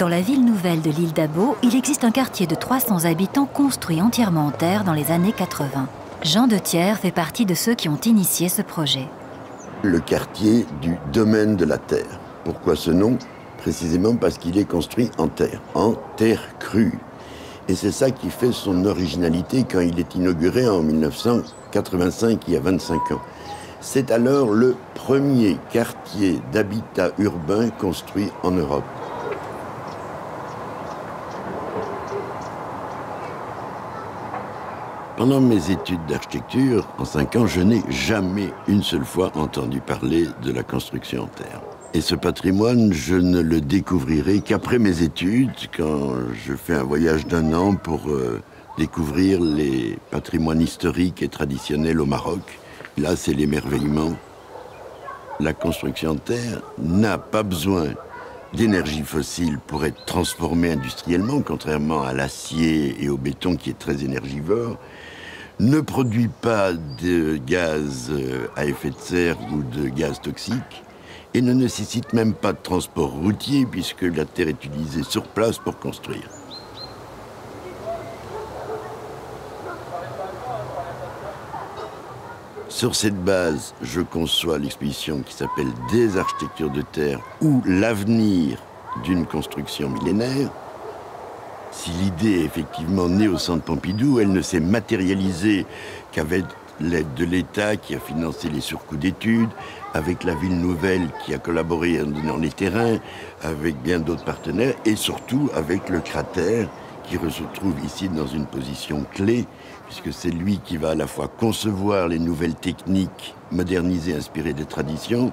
Dans la ville nouvelle de l'île d'Abo, il existe un quartier de 300 habitants construit entièrement en terre dans les années 80. Jean de Thiers fait partie de ceux qui ont initié ce projet. Le quartier du domaine de la terre. Pourquoi ce nom? Précisément parce qu'il est construit en terre crue. Et c'est ça qui fait son originalité quand il est inauguré en 1985, il y a 25 ans. C'est alors le premier quartier d'habitat urbain construit en Europe. Pendant mes études d'architecture, en 5 ans, je n'ai jamais une seule fois entendu parler de la construction en terre. Et ce patrimoine, je ne le découvrirai qu'après mes études, quand je fais un voyage d'1 an pour découvrir les patrimoines historiques et traditionnels au Maroc. Là, c'est l'émerveillement. La construction en terre n'a pas besoin d'énergie fossile pour être transformée industriellement, contrairement à l'acier et au béton qui est très énergivore, ne produit pas de gaz à effet de serre ou de gaz toxiques, et ne nécessite même pas de transport routier puisque la terre est utilisée sur place pour construire. Sur cette base, je conçois l'exposition qui s'appelle « Des architectures de terre » ou « L'avenir d'une construction millénaire ». Si l'idée est effectivement née au Centre Pompidou, elle ne s'est matérialisée qu'avec l'aide de l'État qui a financé les surcoûts d'études, avec la ville nouvelle qui a collaboré en donnant les terrains, avec bien d'autres partenaires, et surtout avec le cratère qui se trouve ici dans une position clé, puisque c'est lui qui va à la fois concevoir les nouvelles techniques modernisées, inspirées des traditions,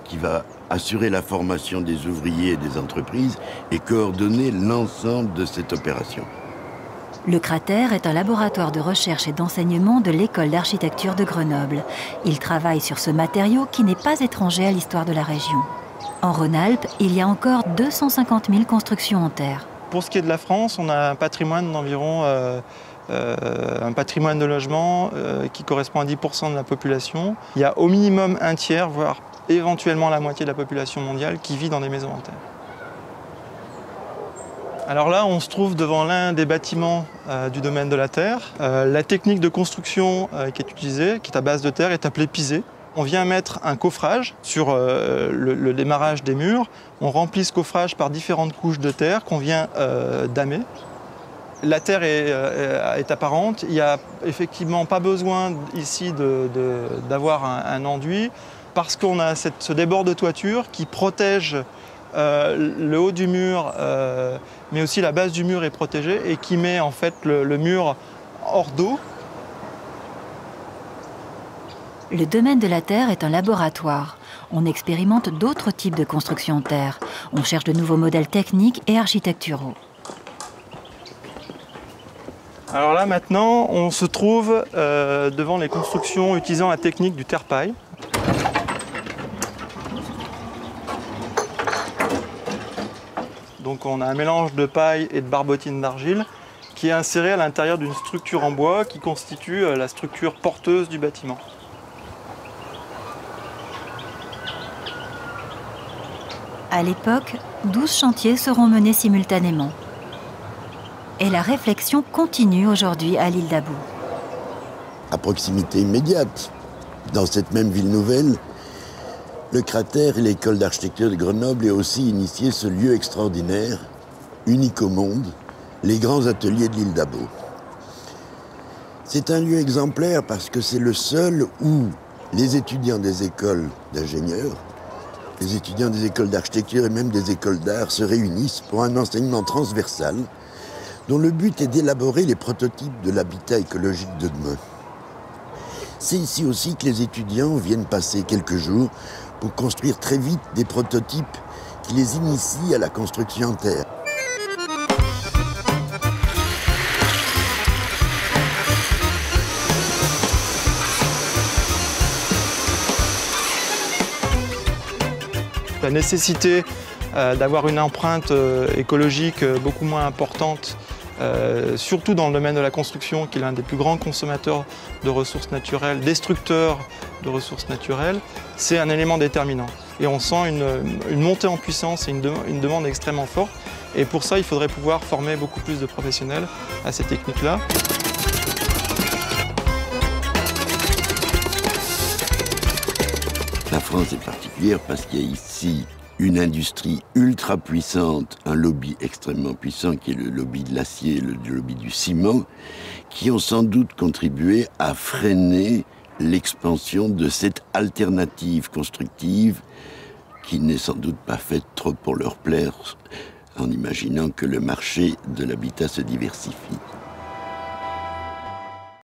qui va assurer la formation des ouvriers et des entreprises et coordonner l'ensemble de cette opération. Le cratère est un laboratoire de recherche et d'enseignement de l'école d'architecture de Grenoble. Il travaille sur ce matériau qui n'est pas étranger à l'histoire de la région. En Rhône-Alpes, il y a encore 250 000 constructions en terre. Pour ce qui est de la France, on a un patrimoine d'environ un patrimoine de logement qui correspond à 10% de la population. Il y a au minimum un tiers, voire éventuellement la moitié de la population mondiale qui vit dans des maisons en terre. Alors là, on se trouve devant l'un des bâtiments du domaine de la terre. La technique de construction qui est utilisée, qui est à base de terre, est appelée pisé. On vient mettre un coffrage sur le démarrage des murs. On remplit ce coffrage par différentes couches de terre qu'on vient damer. La terre est apparente. Il n'y a effectivement pas besoin ici d'avoir un enduit parce qu'on a ce débord de toiture qui protège le haut du mur, mais aussi la base du mur est protégée et qui met en fait le mur hors d'eau. Le domaine de la terre est un laboratoire. On expérimente d'autres types de construction en terre. On cherche de nouveaux modèles techniques et architecturaux. Alors là maintenant, on se trouve devant les constructions utilisant la technique du terre-paille. Donc on a un mélange de paille et de barbotine d'argile qui est inséré à l'intérieur d'une structure en bois qui constitue la structure porteuse du bâtiment. À l'époque, 12 chantiers seront menés simultanément. Et la réflexion continue aujourd'hui à l'île d'Abo. À proximité immédiate, dans cette même ville nouvelle, le cratère et l'école d'architecture de Grenoble ont aussi initié ce lieu extraordinaire, unique au monde, les grands ateliers de l'île d'Abo. C'est un lieu exemplaire parce que c'est le seul où les étudiants des écoles d'ingénieurs, les étudiants des écoles d'architecture et même des écoles d'art se réunissent pour un enseignement transversal dont le but est d'élaborer les prototypes de l'habitat écologique de demain. C'est ici aussi que les étudiants viennent passer quelques jours pour construire très vite des prototypes qui les initient à la construction en terre. La nécessité d'avoir une empreinte écologique beaucoup moins importante, surtout dans le domaine de la construction, qui est l'un des plus grands consommateurs de ressources naturelles, destructeurs de ressources naturelles, c'est un élément déterminant. Et on sent une montée en puissance et une demande extrêmement forte. Et pour ça, il faudrait pouvoir former beaucoup plus de professionnels à ces techniques-là. La France est particulière parce qu'il y a ici une industrie ultra puissante, un lobby extrêmement puissant qui est le lobby de l'acier, le lobby du ciment, qui ont sans doute contribué à freiner l'expansion de cette alternative constructive qui n'est sans doute pas faite trop pour leur plaire, en imaginant que le marché de l'habitat se diversifie.